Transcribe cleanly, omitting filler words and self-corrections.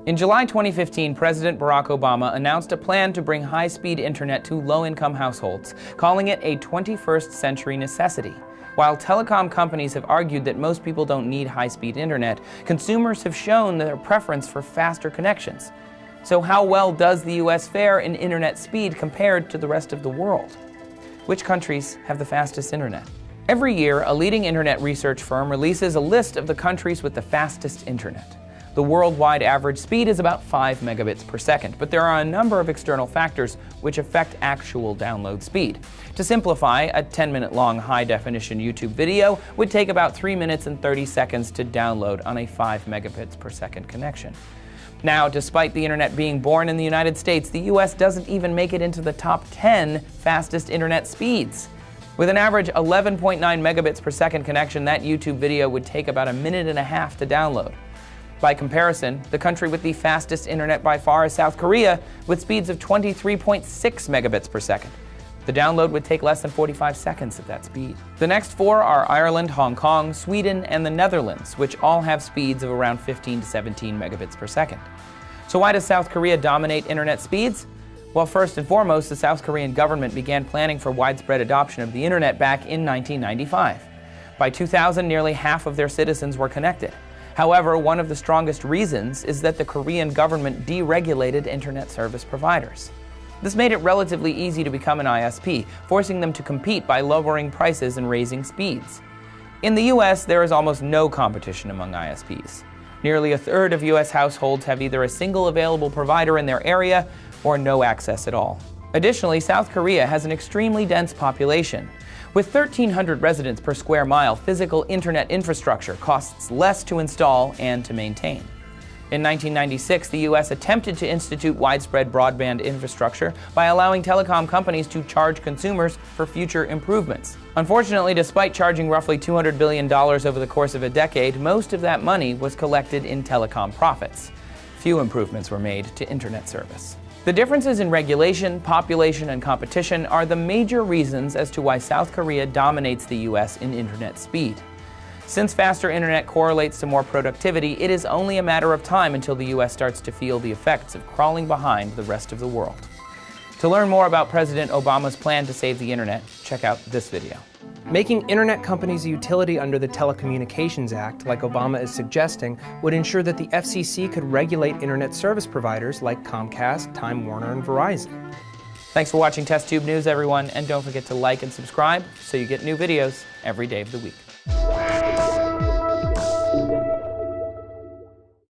In July 2015, President Barack Obama announced a plan to bring high-speed internet to low-income households, calling it a 21st century necessity. While telecom companies have argued that most people don't need high-speed internet, consumers have shown their preference for faster connections. So how well does the U.S. fare in internet speed compared to the rest of the world? Which countries have the fastest internet? Every year, a leading internet research firm releases a list of the countries with the fastest internet. The worldwide average speed is about 5 megabits per second, but there are a number of external factors which affect actual download speed. To simplify, a 10-minute long high-definition YouTube video would take about 3 minutes and 30 seconds to download on a 5 megabits per second connection. Now, despite the internet being born in the United States, the US doesn't even make it into the top 10 fastest internet speeds. With an average 11.9 megabits per second connection, that YouTube video would take about a minute and a half to download. By comparison, the country with the fastest internet by far is South Korea, with speeds of 23.6 megabits per second. The download would take less than 45 seconds at that speed. The next four are Ireland, Hong Kong, Sweden, and the Netherlands, which all have speeds of around 15 to 17 megabits per second. So why does South Korea dominate internet speeds? Well, first and foremost, the South Korean government began planning for widespread adoption of the internet back in 1995. By 2000, nearly half of their citizens were connected. However, one of the strongest reasons is that the Korean government deregulated internet service providers. This made it relatively easy to become an ISP, forcing them to compete by lowering prices and raising speeds. In the US, there is almost no competition among ISPs. Nearly a third of US households have either a single available provider in their area or no access at all. Additionally, South Korea has an extremely dense population. With 1,300 residents per square mile, physical internet infrastructure costs less to install and to maintain. In 1996, the U.S. attempted to institute widespread broadband infrastructure by allowing telecom companies to charge consumers for future improvements. Unfortunately, despite charging roughly $200 billion over the course of a decade, most of that money was collected in telecom profits. Few improvements were made to internet service. The differences in regulation, population, and competition are the major reasons as to why South Korea dominates the U.S. in internet speed. Since faster internet correlates to more productivity, it is only a matter of time until the U.S. starts to feel the effects of crawling behind the rest of the world. To learn more about President Obama's plan to save the internet, check out this video. Making internet companies a utility under the Telecommunications Act, like Obama is suggesting, would ensure that the FCC could regulate internet service providers like Comcast, Time Warner, and Verizon. Thanks for watching TestTube News, everyone, and don't forget to like and subscribe so you get new videos every day of the week.